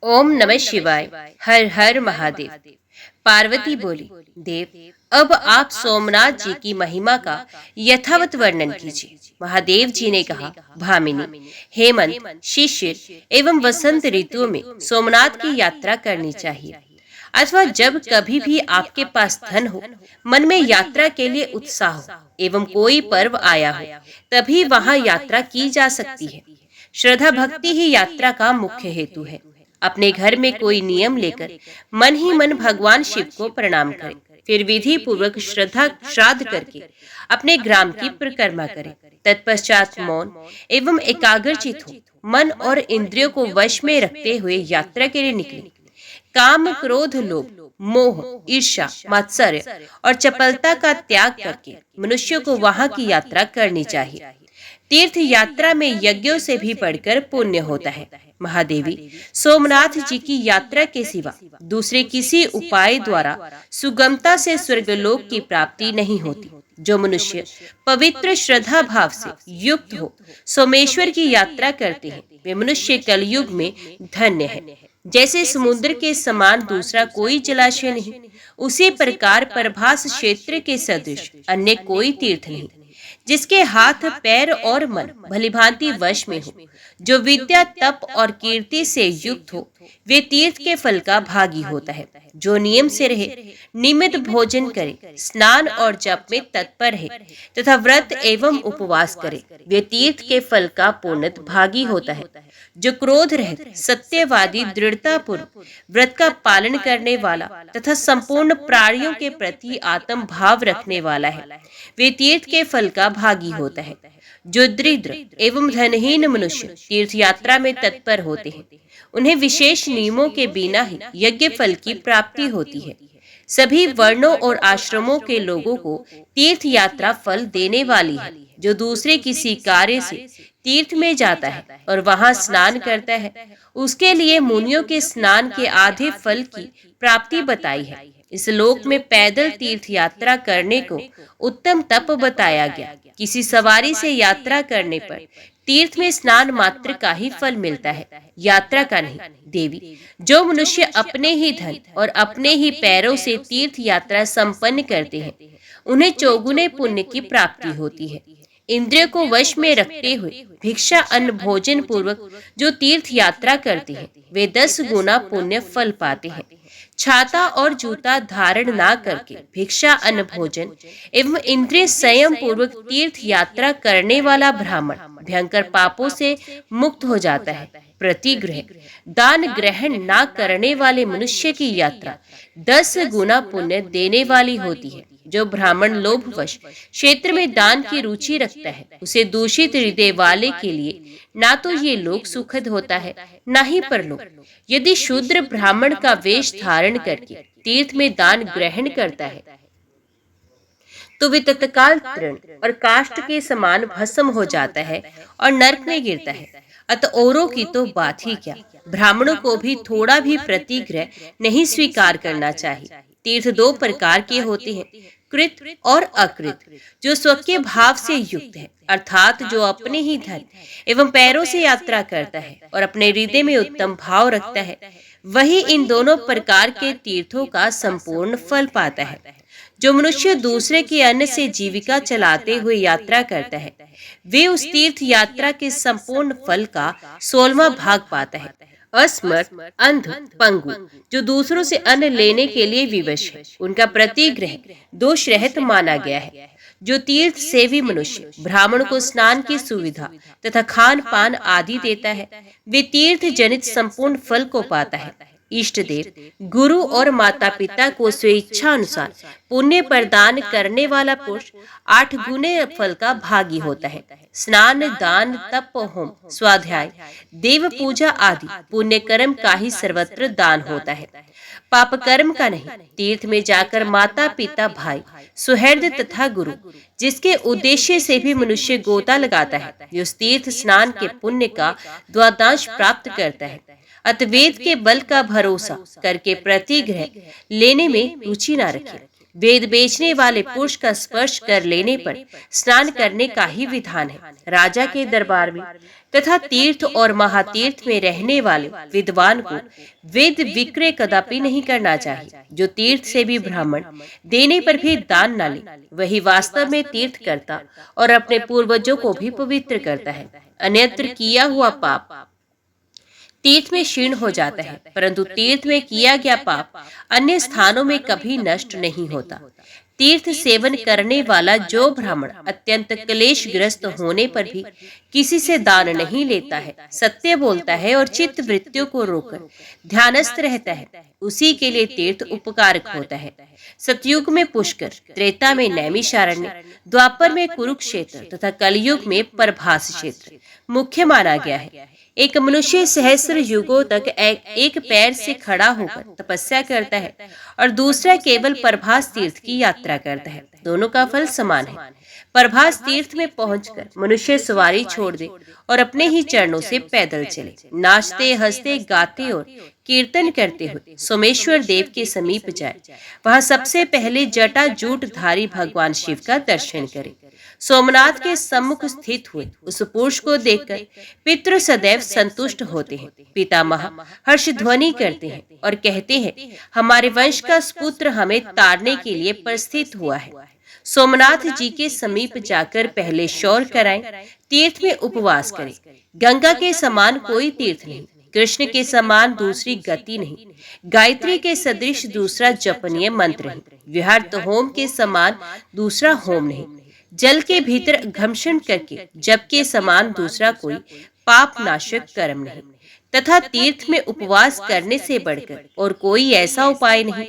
ओम नमः शिवाय। हर हर महादेव। पार्वती बोली, देव अब आप सोमनाथ जी की महिमा का यथावत वर्णन कीजिए। महादेव जी ने कहा, भामिनी, हेमंत, शिशिर एवं वसंत ऋतुओं में सोमनाथ की यात्रा करनी चाहिए। अथवा जब कभी भी आपके पास धन हो, मन में यात्रा के लिए उत्साह हो एवं कोई पर्व आया हो, तभी वहां यात्रा की जा सकती है। श्रद्धा भक्ति ही यात्रा का मुख्य हेतु है। अपने घर में कोई नियम लेकर मन ही मन भगवान शिव को प्रणाम करें, फिर विधि पूर्वक श्रद्धा श्राद्ध करके अपने ग्राम की परिक्रमा करें। तत्पश्चात मौन एवं एकाग्रचित हो मन और इंद्रियों को वश में रखते हुए यात्रा के लिए निकले। काम, क्रोध, लोभ, मोह, ईर्ष्या, मात्सर्य और चपलता का त्याग करके मनुष्य को वहां की यात्रा करनी चाहिए। तीर्थ यात्रा में यज्ञों से भी बढ़कर पुण्य होता है। महादेवी, सोमनाथ जी की यात्रा के सिवा दूसरे किसी उपाय द्वारा सुगमता से स्वर्गलोक की प्राप्ति नहीं होती। जो मनुष्य पवित्र श्रद्धा भाव से युक्त हो सोमेश्वर की यात्रा करते हैं, वे मनुष्य कलयुग में धन्य है। जैसे समुद्र के समान दूसरा कोई जलाशय नहीं, उसी प्रकार प्रभास क्षेत्र के सदृश अन्य कोई तीर्थ नहीं। जिसके हाथ, पैर और मन भलीभांति वश में हो, जो विद्या, तप और कीर्ति से युक्त हो, वे तीर्थ के फल का भागी होता है। जो नियम से रहे, नियमित भोजन करे, स्नान और जप में तत्पर है तथा व्रत एवं उपवास करे, वे तीर्थ के फल का पूर्णत भागी होता है। जो क्रोध रहित, सत्यवादी, दृढ़ता पूर्वक व्रत का पालन करने वाला तथा संपूर्ण प्राणियों के प्रति आत्म भाव रखने वाला है, वे तीर्थ के फल का भागी होता है। जो दरिद्र एवं धनहीन मनुष्य तीर्थ यात्रा में तत्पर होते हैं, उन्हें विशेष नियमों के बिना ही यज्ञ फल की प्राप्ति होती है। सभी वर्णों और आश्रमों के लोगों को तीर्थ यात्रा फल देने वाली है। जो दूसरे किसी कार्य से तीर्थ में जाता है और वहां स्नान करता है, उसके लिए मुनियों के स्नान के आधे फल की प्राप्ति बताई है। इस लोक में पैदल तीर्थ यात्रा करने को उत्तम तप बताया गया। किसी सवारी से यात्रा करने पर तीर्थ में स्नान मात्र का ही फल मिलता है, यात्रा का नहीं। देवी, जो मनुष्य अपने ही धन और अपने ही पैरों से तीर्थ यात्रा संपन्न करते हैं, उन्हें चौगुने पुण्य की प्राप्ति होती है। इंद्रियों को वश में रखते हुए भिक्षा अन्न भोजन पूर्वक जो तीर्थ यात्रा करते हैं, वे 10 गुना पुण्य फल पाते हैं। छाता और जूता धारण ना करके भिक्षा अन्न भोजन एवं इंद्रिय संयम पूर्वक तीर्थ यात्रा करने वाला ब्राह्मण भयंकर पापों से मुक्त हो जाता है। प्रतिग्रह दान ग्रहण ना करने वाले मनुष्य की यात्रा 10 गुना पुण्य देने वाली होती है। जो ब्राह्मण लोभवश क्षेत्र में दान की रुचि रखता है, उसे दूषित हृदय वाले के लिए ना तो ये लोक सुखद होता है, ना ही परलोक। यदि शूद्र ब्राह्मण का वेश धारण करके तीर्थ में दान ग्रहण करता है, तो वे तत्काल तृण और काष्ठ के समान भस्म हो जाता है और नरक में गिरता है। अतः औरों की तो बात ही क्या, ब्राह्मणों को भी थोड़ा भी प्रतिग्रह नहीं स्वीकार करना चाहिए। तीर्थ 2 प्रकार के होते हैं, कृत और अकृत। जो स्वकीय भाव से युक्त है, अर्थात जो अपने ही धन एवं पैरों से यात्रा करता है और अपने हृदय में उत्तम भाव रखता है, वही इन दोनों प्रकार के तीर्थों का संपूर्ण फल पाता है। जो मनुष्य दूसरे के अन्न से जीविका चलाते हुए यात्रा करता है, वे उस तीर्थ यात्रा के संपूर्ण फल का 16वां भाग पाता है। असमर्थ, अंध, पंगु, जो दूसरों से अन्न लेने के लिए विवश है, उनका प्रतिग्रह दोष रहित माना गया है। जो तीर्थ सेवी मनुष्य ब्राह्मण को स्नान की सुविधा तथा खान पान आदि देता है, वे तीर्थ जनित संपूर्ण फल को पाता है। इष्ट देव, गुरु और माता पिता को स्वेच्छा अनुसार पुण्य प्रदान करने वाला पुरुष 8 गुने फल का भागी होता है। स्नान, दान, तप, होम, स्वाध्याय, देव पूजा आदि पुण्य कर्म का ही सर्वत्र दान होता है, पाप कर्म का नहीं। तीर्थ में जाकर माता पिता, भाई, सुहृद तथा गुरु, जिसके उद्देश्य से भी मनुष्य गोता लगाता है, उस तीर्थ स्नान के पुण्य का द्वादश प्राप्त करता है। अतः वेद के बल का भरोसा करके प्रतिग्रह लेने में रुचि न रखें। वेद बेचने वाले पुरुष का स्पर्श कर लेने पर स्नान करने का ही विधान है। राजा के दरबार में तथा तीर्थ और महातीर्थ में रहने वाले विद्वान को वेद विक्रय कदापि नहीं करना चाहिए। जो तीर्थ से भी ब्राह्मण देने पर भी दान न ले, वही वास्तव में तीर्थ करता और अपने पूर्वजों को भी पवित्र करता है। अन्यत्र किया हुआ पाप तीर्थ में क्षीण हो जाता है, परंतु तीर्थ में किया गया पाप अन्य स्थानों में कभी नष्ट नहीं होता। तीर्थ सेवन करने वाला जो ब्राह्मण अत्यंत क्लेशग्रस्त होने पर भी किसी से दान नहीं लेता है, सत्य बोलता है और चित्त वृत्तियों को रोककर ध्यानस्थ रहता है, उसी के लिए तीर्थ उपकारक होता है। सतयुग में पुष्कर, त्रेता में नैमिषारण्य, द्वापर में कुरुक्षेत्र तथा कलयुग में प्रभास क्षेत्र मुख्य माना गया है। एक मनुष्य सहस्र युगों तक एक पैर से खड़ा होकर तपस्या करता है और दूसरा केवल प्रभास तीर्थ की यात्रा करता है। दोनों का फल समान है। प्रभास तीर्थ में पहुंचकर मनुष्य सवारी छोड़ दे और अपने ही चरणों से पैदल चले, नाचते हंसते गाते और कीर्तन करते हुए सोमेश्वर देव के समीप जाए। वहां सबसे पहले जटा जूट धारी भगवान शिव का दर्शन करे। सोमनाथ के सम्मुख स्थित हुए उस पुरुष को देखकर पितृ सदैव संतुष्ट होते हैं। पितामह हर्ष ध्वनि करते हैं और कहते हैं, हमारे वंश का पुत्र हमें तारने के लिए प्रस्थित हुआ है। सोमनाथ जी के समीप जाकर पहले शौर कराएं, तीर्थ में उपवास करें। गंगा के समान कोई तीर्थ नहीं, कृष्ण के समान दूसरी गति नहीं, गायत्री के सदृश दूसरा जपनीय मंत्र नहीं, विहर्त होम के समान दूसरा होम नहीं, जल के भीतर घमशन करके जप के समान दूसरा कोई पाप नाशक कर्म नहीं, तथा तीर्थ में उपवास करने से बढ़कर और कोई ऐसा उपाय नहीं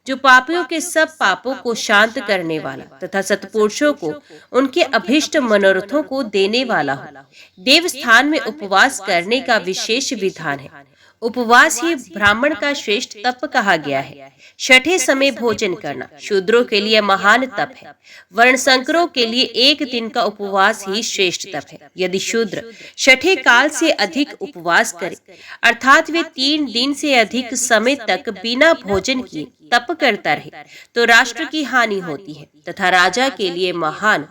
जो पापियों के सब पापों को शांत करने वाला तथा सत्पुरुषों को उनके अभिष्ट मनोरथों को देने वाला हो। देवस्थान में उपवास करने का विशेष विधान है। उपवास ही ब्राह्मण का श्रेष्ठ तप कहा गया है। छठे समय भोजन करना शूद्रों के लिए महान तप है। वर्णशंकरों के लिए एक दिन का उपवास ही श्रेष्ठ तप है। यदि शूद्र छठे काल से अधिक उपवास करे, अर्थात वे 3 दिन से अधिक समय तक बिना भोजन किए तप करता रहे, तो राष्ट्र की हानि होती है तथा राजा के लिए महान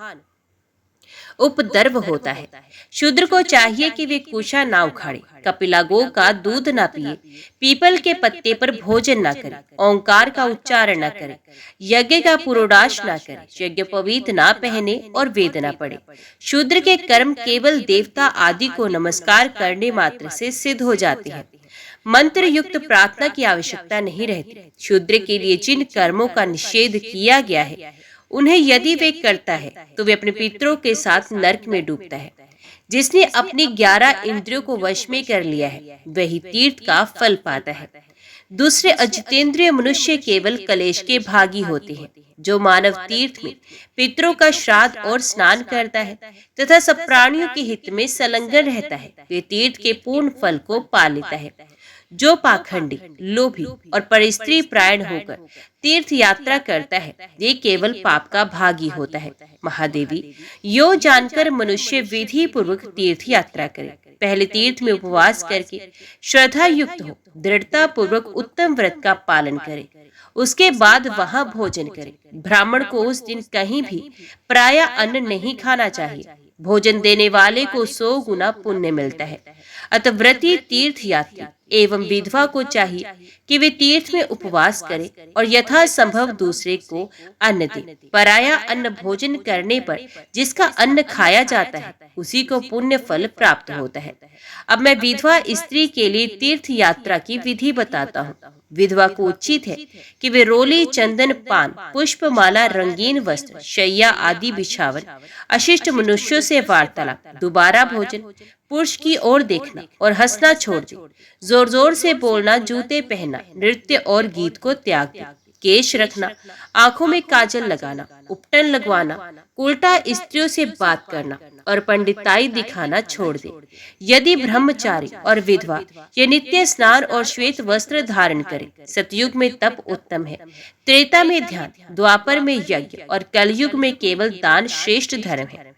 उपद्रव होता है। शूद्र को चाहिए कि वे कुशा ना उखाड़े, कपिला गो का दूध ना पिए, पीपल के पत्ते पर भोजन न करे, ओंकार का उच्चारण न करे, यज्ञ का पुरोडाश न करे, यज्ञोपवीत ना पहने और वेद न पढ़े। शूद्र के कर्म केवल देवता आदि को नमस्कार करने मात्र से सिद्ध हो जाते हैं। मंत्र युक्त प्रार्थना की आवश्यकता नहीं रहती। शूद्र के लिए जिन कर्मों का निषेध किया गया है, उन्हें यदि वे करता है तो वे अपने पितरों के साथ नरक में डूबता है। जिसने अपनी 11 इंद्रियों को वश में कर लिया है, वही तीर्थ का फल पाता है। दूसरे अजितेंद्रिय मनुष्य केवल कलेश के भागी होते हैं। जो मानव तीर्थ में पितरों का श्राद्ध और स्नान करता है तथा सब प्राणियों के हित में संलग्न रहता है, वे तीर्थ के पूर्ण फल को पा लेता है। जो पाखंडी, लोभी और परिस्त्री प्रायण होकर तीर्थ यात्रा करता है, ये केवल पाप का भागी होता है। महादेवी, यो जानकर मनुष्य विधि पूर्वक तीर्थ यात्रा करे। पहले तीर्थ में उपवास करके श्रद्धा युक्त हो, दृढ़ता पूर्वक उत्तम व्रत का पालन करे, उसके बाद वहां भोजन करे। ब्राह्मण को उस दिन कहीं भी प्राय अन्न नहीं खाना चाहिए। भोजन देने वाले को 100 गुना पुण्य मिलता है। अतः व्रती तीर्थ यात्री एवं विधवा को चाहिए कि वे तीर्थ में उपवास करें और यथासंभव दूसरे को अन्न दें। पराया अन्न भोजन करने पर जिसका अन्न खाया जाता है, उसी को पुण्य फल प्राप्त होता है। अब मैं विधवा स्त्री के लिए तीर्थ यात्रा की विधि बताता हूँ। विधवा को उचित है कि वे रोली, चंदन, पान, पुष्प माला, रंगीन वस्त्र, शैया आदि बिछावन, अशिष्ट मनुष्यों से वार्तालाप, दोबारा भोजन, पुरुष की ओर देखना और हंसना छोड़ दे, जोर जोर से बोलना, जूते पहनना, नृत्य और गीत को त्याग दे, केश रखना, आंखों में काजल लगाना, उपटन लगवाना, उल्टा स्त्रियों से बात करना और पंडिताई दिखाना छोड़ दे। यदि ब्रह्मचारी और विधवा ये नित्य स्नान और श्वेत वस्त्र धारण करे। सतयुग में तप उत्तम है, त्रेता में ध्यान, द्वापर में यज्ञ और कलयुग में केवल दान श्रेष्ठ धर्म है।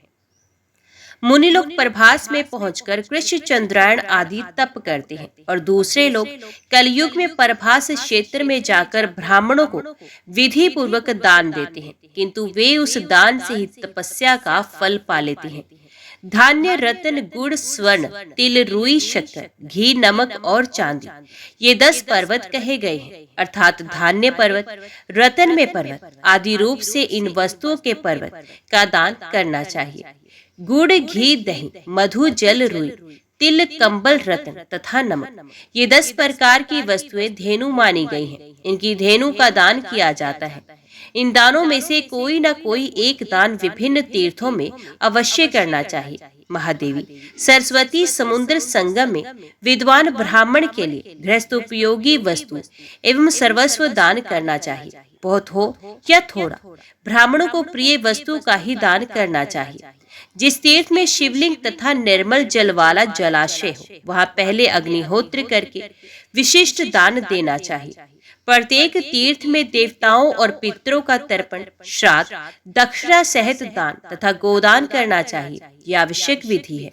मुनि लोग प्रभास में पहुंचकर कृष्ण चंद्रायण आदि तप करते हैं और दूसरे लोग कलयुग में प्रभास क्षेत्र में जाकर ब्राह्मणों को विधि पूर्वक दान देते हैं, किंतु वे उस दान से ही तपस्या का फल पा लेते हैं। धान्य, रत्न, गुड़, स्वर्ण, तिल, रुई, शक्कर, घी, नमक और चांदी, ये 10 पर्वत कहे गए हैं। अर्थात धान्य पर्वत, रत्न में पर्वत आदि रूप से इन वस्तुओं के पर्वत का दान करना चाहिए। गुड़, घी, दही, मधु, जल, रुई, तिल, कंबल, रत्न तथा नमक, ये 10 प्रकार की वस्तुएं धेनु मानी गई हैं। इनकी धेनु का दान किया जाता है। इन दानों में से कोई न कोई एक दान विभिन्न तीर्थों में अवश्य करना चाहिए। महादेवी, सरस्वती समुद्र संगम में विद्वान ब्राह्मण के लिए गृहस्थोपयोगी वस्तु एवं सर्वस्व दान करना चाहिए। बहुत हो या थोड़ा, ब्राह्मणों को प्रिय वस्तु का ही दान करना चाहिए। जिस तीर्थ में शिवलिंग तथा निर्मल जल वाला जलाशय हो, वहां पहले अग्निहोत्र करके विशिष्ट दान देना चाहिए। प्रत्येक तीर्थ में देवताओं और पितरों का तर्पण, श्राद्ध, दक्षिणा सहित दान तथा गोदान करना चाहिए। यह आवश्यक विधि है।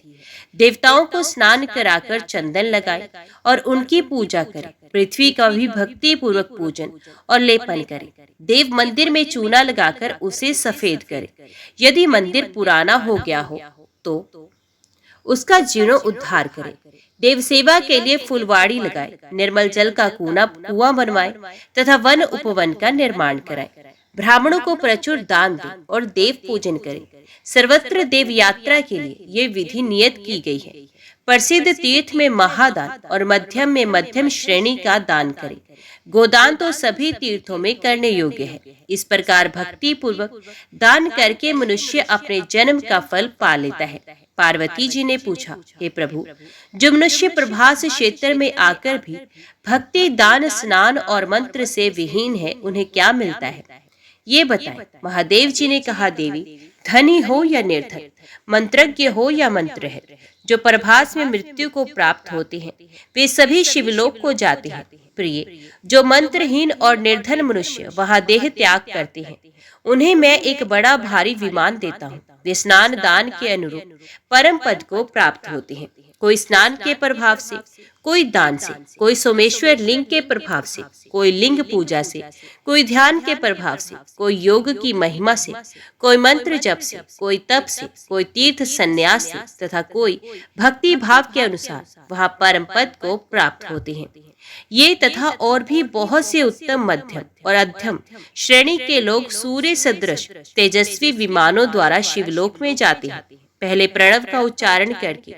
देवताओं को स्नान कराकर चंदन लगाए और उनकी पूजा करें। पृथ्वी का भी भक्ति पूर्वक पूजन और लेपन करें। देव मंदिर में चूना लगाकर उसे सफेद करें। यदि मंदिर पुराना हो गया हो तो उसका जीर्णोद्धार करें। देव सेवा के लिए फुलवाड़ी लगाए, निर्मल जल का कुआं बनवाए तथा वन उपवन का निर्माण कराए। ब्राह्मणों को प्रचुर दान दें और देव पूजन करें। सर्वत्र देव यात्रा के लिए ये विधि नियत की गई है। प्रसिद्ध तीर्थ में महादान और मध्यम में मध्यम श्रेणी का दान करें। गोदान तो सभी तीर्थों में करने योग्य है। इस प्रकार भक्ति पूर्वक दान करके मनुष्य अपने जन्म का फल पा लेता है। पार्वती जी ने पूछा, हे प्रभु, जो मनुष्य प्रभास क्षेत्र में आकर भी भक्ति, दान, स्नान और मंत्र से विहीन है, उन्हें क्या मिलता है, ये बताएं। महादेव जी ने कहा, देवी, धनी हो या निर्धन, मंत्रज्ञ हो या मंत्र है, जो प्रभास में मृत्यु को प्राप्त होते हैं वे सभी शिवलोक को जाते हैं। प्रिय, जो मंत्रहीन और निर्धन मनुष्य वहां देह त्याग करते हैं, उन्हें मैं एक बड़ा भारी विमान देता हूँ। वे स्नान दान के अनुरूप परम पद को प्राप्त होते हैं। कोई स्नान के प्रभाव से, कोई दान से, कोई सोमेश्वर लिंग के प्रभाव से, कोई लिंग पूजा से, कोई ध्यान के प्रभाव से, कोई योग की महिमा से, कोई मंत्र जप से, कोई तप से, कोई तीर्थ संन्यास से तथा कोई भक्ति भाव के अनुसार वहां परम पद को प्राप्त होते हैं। ये तथा और भी बहुत से उत्तम, मध्यम और अध्यम श्रेणी के लोग सूर्य सदृश तेजस्वी विमानों द्वारा शिवलोक में जाते हैं। पहले प्रणव का उच्चारण करके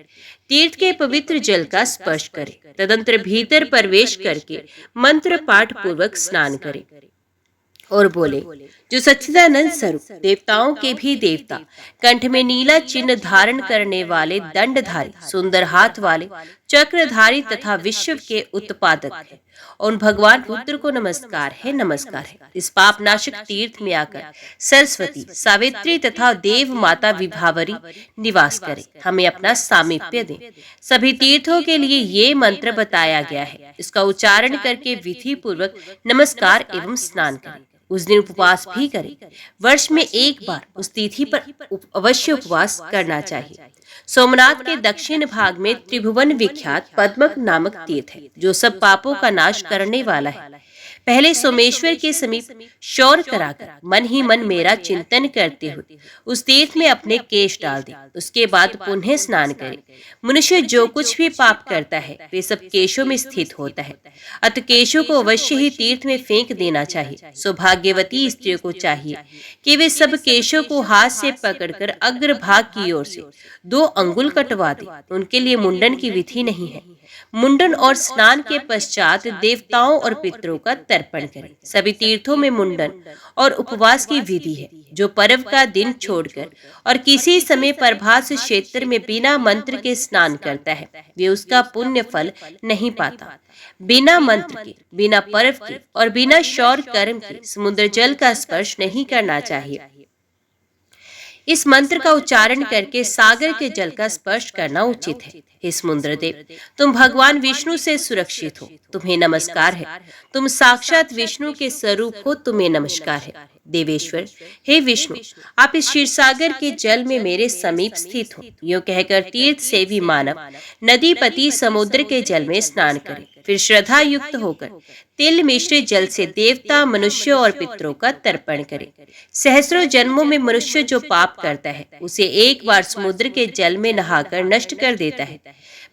तीर्थ के पवित्र जल का स्पर्श करें, तदंतर भीतर प्रवेश करके मंत्र पाठ पूर्वक स्नान करें और बोले, जो सच्चिदानंद स्वरूप, देवताओं के भी देवता, कंठ में नीला चिन्ह धारण करने वाले, दंडधारी, सुंदर हाथ वाले, चक्रधारी तथा विश्व के उत्पादक है, उन भगवान रुद्र को नमस्कार है, नमस्कार है। इस पापनाशक तीर्थ में आकर सरस्वती, सावित्री तथा देव माता विभावरी निवास करें, हमें अपना सामीप्य दें। सभी तीर्थों के लिए ये मंत्र बताया गया है। इसका उच्चारण करके विधि पूर्वक नमस्कार एवं स्नान करें। उस दिन उपवास भी करें। वर्ष में एक बार उस तिथि पर अवश्य उपवास करना चाहिए। सोमनाथ के दक्षिण भाग में त्रिभुवन विख्यात पद्मक नामक तीर्थ है, जो सब पापों का नाश करने वाला है। पहले सोमेश्वर के समीप शौर कराकर मन ही मन मेरा चिंतन करते हुए उस तीर्थ में अपने केश डाल दे। उसके बाद पुनः स्नान करे। मनुष्य जो कुछ भी पाप करता है वे सब केशों में स्थित होता है। अतः केशों को अवश्य ही तीर्थ में फेंक देना चाहिए। सौभाग्यवती स्त्रियों को चाहिए कि वे सब केशों को हाथ से पकड़कर अग्रभाग की ओर से 2 अंगुल कटवा दे। उनके लिए मुंडन की विधि नहीं है। मुंडन और स्नान के पश्चात देवताओं और पितरों का तर्पण करें। सभी तीर्थों में मुंडन और उपवास की विधि है। जो पर्व का दिन छोड़कर और किसी समय प्रभास क्षेत्र में बिना मंत्र के स्नान करता है वे उसका पुण्य फल नहीं पाता। बिना मंत्र के, बिना पर्व के और बिना शौर कर्म के समुद्र जल का स्पर्श नहीं करना चाहिए। इस मंत्र का उच्चारण करके सागर के जल का स्पर्श करना उचित है। हे समुद्र देव, तुम भगवान विष्णु से सुरक्षित हो, तुम्हें नमस्कार है। तुम साक्षात विष्णु के स्वरूप हो, तुम्हें नमस्कार है। देवेश्वर, हे विष्णु, आप इस क्षीरसागर के जल में मेरे समीप स्थित हो। यूं कहकर तीर्थ सेवी मानव नदीपति समुद्र के जल में स्नान करे, फिर श्रद्धा युक्त होकर तिल मिश्रित जल से देवता, मनुष्यों और पितरों का तर्पण करे। सहस्रों जन्मों में मनुष्य जो पाप करता है उसे एक बार समुद्र के जल में नहाकर नष्ट कर देता है।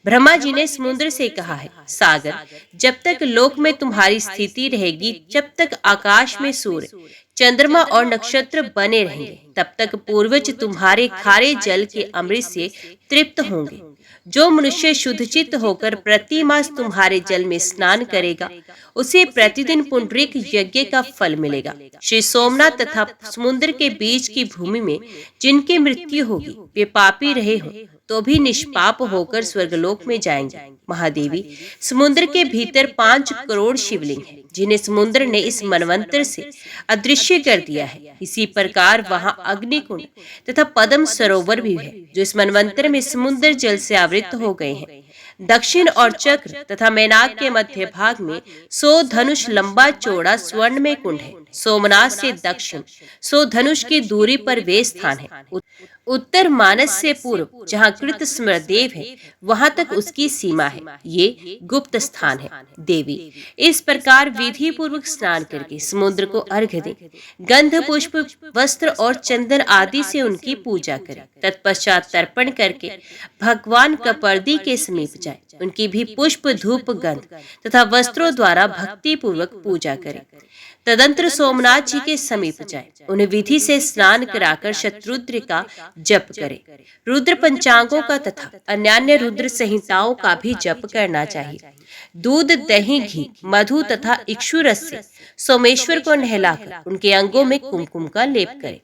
ब्रह्मा जी ने समुद्र से कहा है, सागर, जब तक लोक में तुम्हारी स्थिति रहेगी, जब तक आकाश में सूर्य, चंद्रमा और नक्षत्र बने रहेंगे, तब तक पूर्वज तुम्हारे खारे जल के अमृत से तृप्त होंगे। जो मनुष्य शुद्धचित्त होकर प्रति मास तुम्हारे जल में स्नान करेगा, उसे प्रतिदिन पुंडरीक यज्ञ का फल मिलेगा। श्री सोमनाथ तथा समुद्र के बीच की भूमि में जिनकी मृत्यु होगी, वे पापी रहे हो तो भी निष्पाप होकर स्वर्गलोक में जाएंगे। महादेवी, समुद्र के भीतर 5 करोड़ शिवलिंग हैं, जिन्हें समुद्र ने इस मनवंतर से अदृश्य कर दिया है। इसी प्रकार वहां अग्निकुंड तथा पद्म सरोवर भी है, जो इस मनवंतर में समुद्र जल से आवृत हो गए हैं। दक्षिण और चक्र तथा मैनाक के मध्य भाग में 100 धनुष लंबा चौड़ा स्वर्ण में कुंड है। सोमनाथ से दक्षिण 100 धनुष की दूरी पर वे स्थान है। उत्तर मानस से पूर्व जहाँ कृत स्मृदेव है, वहां तक उसकी सीमा है। ये गुप्त स्थान है। देवी, इस प्रकार विधि पूर्वक स्नान करके समुद्र को अर्घ्य दे, गंध, पुष्प, वस्त्र और चंदन आदि से उनकी पूजा करे। तत्पश्चात तर्पण करके भगवान कपर्दी के समीप जाए, उनकी भी पुष्प, धूप, गंध तथा वस्त्रों द्वारा भक्ति पूर्वक पूजा करे। तदंतर सोमनाथ जी के समीप जाए, उन्हें विधि से स्नान कराकर शत्रुद्र का जप करे। रुद्र पंचांगों का तथा अन्यान्य रुद्र संहिताओं का भी जप करना चाहिए। दूध, दही, घी, मधु तथा इक्षु रस से सोमेश्वर को नहलाकर उनके अंगों में कुमकुम का लेप करे।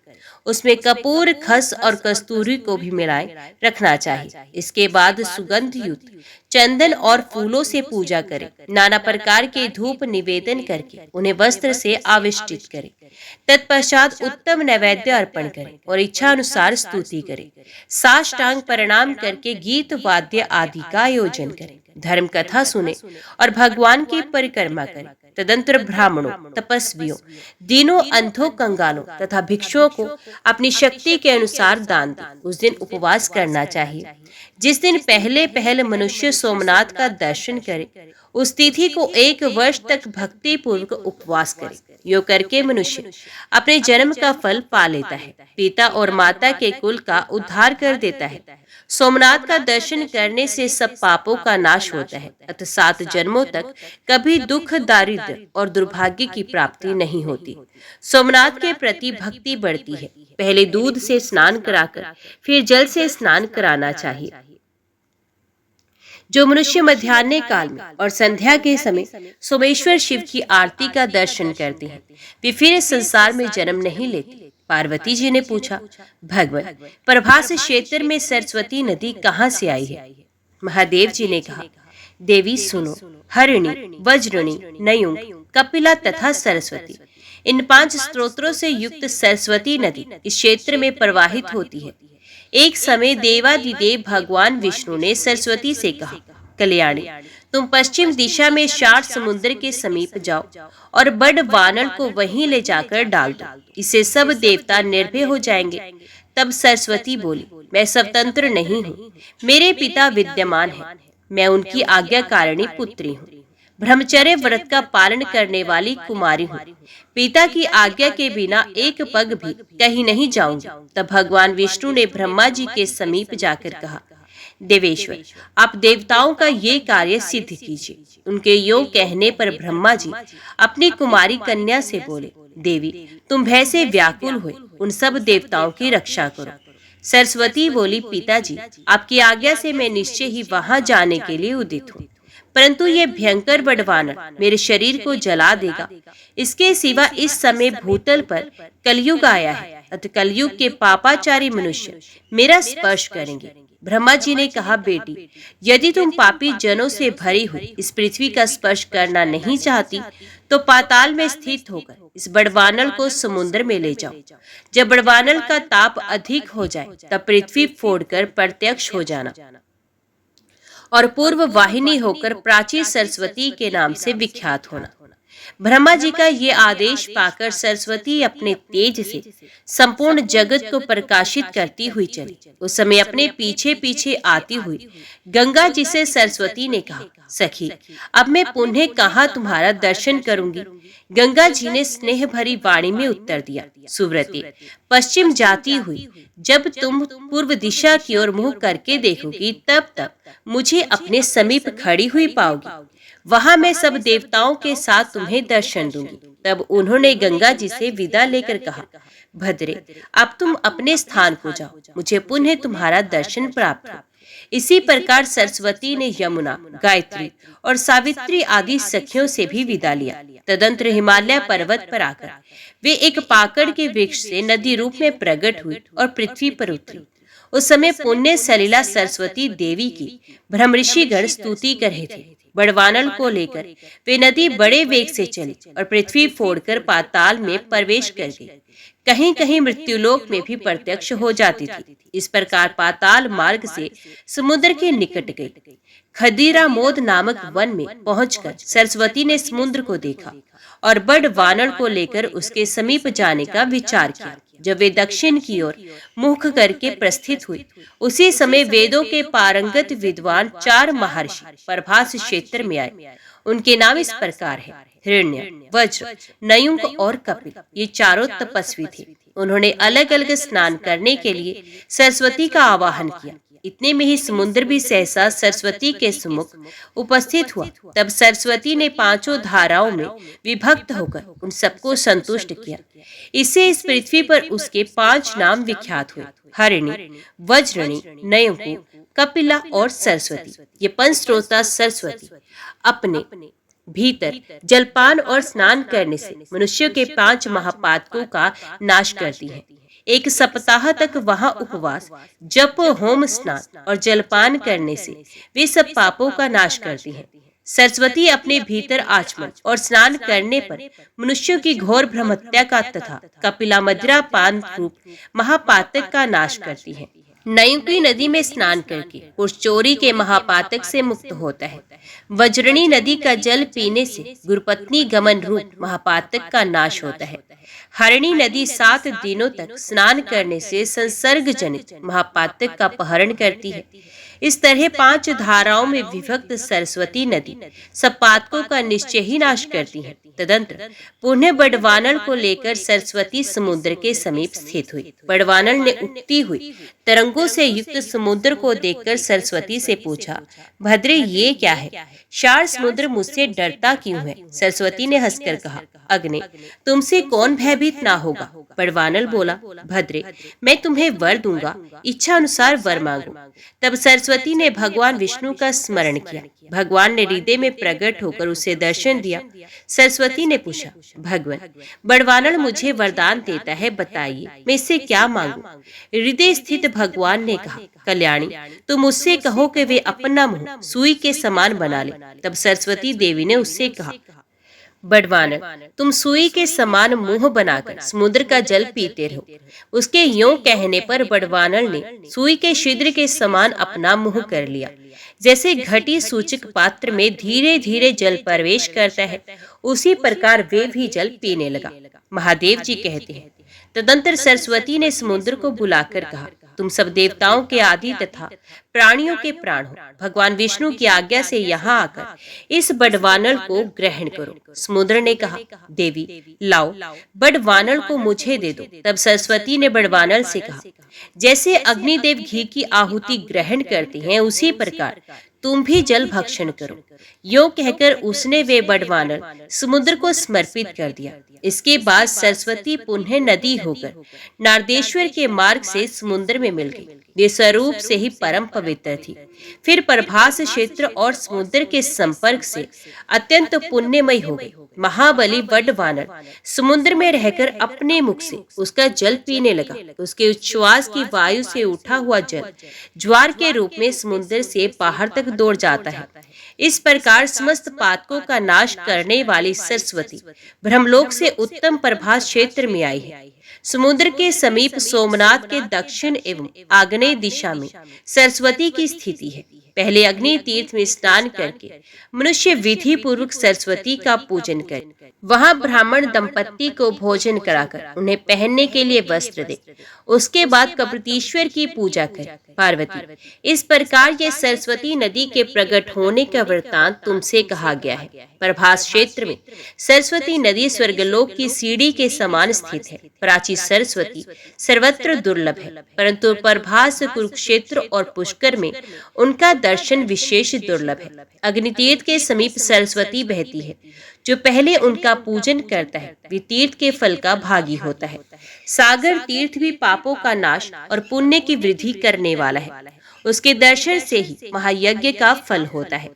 उसमें कपूर, खस और कस्तूरी को भी मिलाए रखना चाहिए। इसके बाद सुगंध युक्त चंदन और फूलों से पूजा करें। नाना प्रकार के धूप निवेदन करके उन्हें वस्त्र से आविष्टित करें। तत्पश्चात उत्तम नैवेद्य अर्पण करें और इच्छा अनुसार स्तुति करें। साष्टांग प्रणाम करके गीत, वाद्य आदि का आयोजन करें। धर्म कथा सुने और भगवान की परिक्रमा करें। तदंतर ब्राह्मणों, तपस्वियों, दीनों, अंधों, कंगालों तथा भिक्षुओं को अपनी शक्ति के अनुसार दान दें। उस दिन उपवास करना चाहिए। जिस दिन पहले मनुष्य सोमनाथ का दर्शन करे, उस तिथि को 1 वर्ष तक भक्ति पूर्वक उपवास करे। यो करके मनुष्य अपने जन्म का फल पा लेता है, पिता और माता के कुल का उद्धार कर देता है। सोमनाथ का दर्शन करने से सब पापों का नाश होता है, अतः 7 जन्मों तक कभी दुख, दारिद्र्य और दुर्भाग्य की प्राप्ति नहीं होती। सोमनाथ के प्रति भक्ति बढ़ती है। पहले दूध से स्नान कराकर फिर जल से स्नान कराना चाहिए। जो मनुष्य मध्याह्न काल में और संध्या के समय सोमेश्वर शिव की आरती का दर्शन करते हैं, वे फिर इस संसार में जन्म नहीं लेते। पार्वती जी ने पूछा, भगवान, प्रभास क्षेत्र में सरस्वती नदी कहाँ से आई है? महादेव जी ने कहा, देवी सुनो, हरिणी, वज्रणी, नयुंग, कपिला तथा सरस्वती, इन 5 स्त्रोत्रों से युक्त सरस्वती नदी इस क्षेत्र में प्रवाहित होती है। एक समय देवादिदेव भगवान विष्णु ने सरस्वती से कहा, कल्याणी, तुम पश्चिम दिशा में 60 समुद्र के समीप जाओ और बड़ वानर को वहीं ले जाकर डाल दो। इससे सब देवता निर्भय हो जाएंगे। तब सरस्वती बोली, मैं स्वतंत्र नहीं हूँ, मेरे पिता विद्यमान हैं, मैं उनकी आज्ञाकारिणी पुत्री हूँ। ब्रह्मचर्य व्रत का पालन करने वाली कुमारी हूँ। पिता की आज्ञा के बिना एक पग भी कहीं नहीं जाऊंगी। तब भगवान विष्णु ने ब्रह्मा जी के समीप जाकर कहा, देवेश्वर, आप देवताओं का ये कार्य सिद्ध कीजिए। उनके योग कहने पर ब्रह्मा जी अपनी कुमारी कन्या से बोले, देवी, तुम भय से व्याकुल हुए उन सब देवताओं की रक्षा करो। सरस्वती बोली, पिताजी, आपकी आज्ञा से मैं निश्चय ही वहां जाने के लिए उदित हूँ, परंतु ये भयंकर बड़वानर मेरे शरीर को जला देगा। इसके सिवा इस समय भूतल पर कलयुग आया है, अतः कलयुग के पापाचारी मनुष्य मेरा स्पर्श करेंगे। ब्रह्मा जी ने कहा, बेटी, यदि तुम पापी जनों से भरी हुई इस पृथ्वी का स्पर्श करना नहीं चाहती, तो पाताल में स्थित होकर इस बड़वानल को समुद्र में ले जाओ। जब बड़वानल का ताप अधिक हो जाए, तब पृथ्वी फोड़कर प्रत्यक्ष हो जाना और पूर्व वाहिनी होकर प्राची सरस्वती के नाम से विख्यात होना। ब्रह्मा जी का ये आदेश पाकर सरस्वती अपने तेज से संपूर्ण जगत को प्रकाशित करती हुई चली। उस समय अपने पीछे पीछे आती हुई गंगा जी से सरस्वती ने कहा, सखी, अब मैं पुनः कहाँ तुम्हारा दर्शन करूंगी। गंगा जी ने स्नेह भरी वाणी में उत्तर दिया, सुव्रते, पश्चिम जाती हुई जब तुम पूर्व दिशा की ओर मुंह करके देखोगी तब मुझे अपने समीप खड़ी हुई पाओगी। वहां मैं सब देवताओं के साथ तुम्हें दर्शन दूंगी। तब उन्होंने गंगा जी से विदा लेकर कहा, भद्रे, अब तुम अपने स्थान को जाओ, मुझे पुनः तुम्हारा दर्शन प्राप्त हो। इसी प्रकार सरस्वती ने यमुना, गायत्री और सावित्री आदि सखियों से भी विदा लिया। तदंतर हिमालय पर्वत पर आकर वे एक पाकड़ के वृक्ष से नदी रूप में प्रकट हुई और पृथ्वी पर उतरी। उस समय पुण्य सलीला सरस्वती देवी की ब्रह्मऋषि गण स्तुति कर रहे थे। बड़वानल को लेकर वे नदी बड़े वेग से चली और पृथ्वी फोड़कर पाताल में प्रवेश कर गई। कहीं कहीं मृत्युलोक में भी प्रत्यक्ष हो जाती थी। इस प्रकार पाताल मार्ग से समुद्र के निकट गई। खदीरा मोद नामक वन में पहुंचकर सरस्वती ने समुद्र को देखा और बड़ वानर को लेकर उसके समीप जाने का विचार किया। जब वे दक्षिण की ओर मुख करके प्रस्थित हुई, उसी समय वेदों के पारंगत विद्वान 4 महर्षि प्रभास क्षेत्र में आए। उनके नाम इस प्रकार है, हिरण्य, वज्र, नयुंग और कपिल। ये चारों तपस्वी थे। उन्होंने अलग अलग स्नान करने के लिए सरस्वती का आवाहन किया। इतने में ही समुद्र भी सहसा सरस्वती के सम्मुख उपस्थित हुआ। तब सरस्वती ने 5 धाराओं में विभक्त होकर उन सबको संतुष्ट किया। इससे इस पृथ्वी पर उसके 5 नाम विख्यात हुए, हरिणी, वज्रणी, नयंकु, कपिला और सरस्वती। ये पंचस्रोता सरस्वती अपने भीतर जलपान और स्नान करने से मनुष्यों के 5 महापातकों का नाश करती है। एक सप्ताह तक वहां उपवास, जप, होम, स्नान और जलपान करने से वे सब पापों का नाश करती हैं। सरस्वती अपने भीतर आचमन और स्नान करने पर मनुष्यों की घोर ब्रह्महत्या का तथा कपिला मदिरा पान रूप महापातक का नाश करती है। नयुंकी नदी में स्नान करके पुरुष चोरी के महापातक से मुक्त होता है। वज्रणी नदी का जल पीने से गुरुपत्नी गमन रूप महापातक का नाश होता है। हरिणी नदी 7 दिनों तक स्नान करने से संसर्ग जनित महापातक का अपहरण करती है। इस तरह 5 धाराओं में विभक्त सरस्वती नदी सब पातकों का निश्चय ही नाश करती है। तदंतर पुनः बड़वानल को लेकर सरस्वती समुद्र के समीप स्थित हुई। बड़वानल ने उठती हुई तरंगों से युक्त समुद्र को देखकर सरस्वती से पूछा, भद्रे, ये क्या है? शार समुद्र मुझसे डरता क्यों है? सरस्वती ने हंसकर कहा, अग्नि, तुमसे कौन भयभीत ना होगा? बड़वानल बोला, भद्रे, मैं तुम्हें वर दूंगा, इच्छा अनुसार वर मांगो। तब सरस्वती ने भगवान विष्णु का स्मरण किया। भगवान ने हृदय में प्रकट होकर उसे दर्शन दिया। सरस्वती ने पूछा, भगवान, बड़वानल मुझे वरदान देता है, बताइए मैं इससे क्या मांगू? हृदय स्थित भगवान ने कहा, कल्याणी, तुम मुझसे कहो कि वे अपना मुंह सुई के समान बना ले। तब सरस्वती देवी ने उससे कहा, बड़वानल, तुम सुई के समान मुंह बनाकर समुद्र का जल पीते रहो। उसके यूं कहने पर बड़वानल ने सुई के छिद्र के समान अपना मुंह कर लिया। जैसे घटी सूचक पात्र में धीरे धीरे जल प्रवेश करता है, उसी प्रकार वे भी जल पीने लगा। महादेव जी कहते हैं, तदंतर सरस्वती ने समुद्र को बुलाकर कहा, तुम सब देवताओं के आदि तथा प्राणियों के प्राण हो। भगवान विष्णु की आज्ञा से यहाँ आकर इस बड़वानल को ग्रहण करो। समुद्र ने कहा, देवी, लाओ, बड़वानल को मुझे दे दो। तब सरस्वती ने बड़वानल से कहा, जैसे अग्निदेव घी की आहुति ग्रहण करते हैं, उसी प्रकार तुम भी जल भक्षण करो। यो कहकर उसने वे बड़वानल समुद्र को समर्पित कर दिया। इसके बाद सरस्वती पुनः नदी होकर नारदेश्वर के मार्ग से समुद्र में मिल गई। वे स्वरूप से ही परम पवित्र थी। फिर प्रभास क्षेत्र और समुद्र के संपर्क से अत्यंत पुण्यमय हो गई। महाबली बड़वानल समुद्र में रहकर अपने मुख से उसका जल पीने लगा। उसके उच्छ्वास की वायु से उठा हुआ जल ज्वार के रूप में समुद्र से बाहर तक दौड़ जाता है। इस प्रकार समस्त पातकों का नाश करने वाली सरस्वती ब्रह्मलोक से उत्तम प्रभास क्षेत्र में आई है। समुद्र के समीप सोमनाथ के दक्षिण एवं आग्नेय दिशा में सरस्वती की स्थिति है। पहले अग्नि तीर्थ में स्नान करके मनुष्य विधि पूर्वक सरस्वती का पूजन करे। वहां ब्राह्मण दंपत्ति को भोजन कराकर उन्हें पहनने के लिए वस्त्र दे। उसके बाद कपृतीश्वर की पूजा करे। पार्वती, इस प्रकार ये सरस्वती नदी के प्रकट होने का वृत्तांत तुमसे कहा गया है। प्रभास क्षेत्र में सरस्वती नदी स्वर्गलोक की सीढ़ी के समान स्थित है। प्राची सरस्वती सर्वत्र दुर्लभ है, परंतु प्रभास, कुरुक्षेत्र और पुष्कर में उनका दर्शन विशेष दुर्लभ है। अग्नितीर्थ के समीप सरस्वती बहती है। जो पहले उनका पूजन करता है वे तीर्थ के फल का भागी होता है। सागर तीर्थ भी पापों का नाश और पुण्य की वृद्धि करने वाला है। उसके दर्शन से ही महायज्ञ का फल होता है।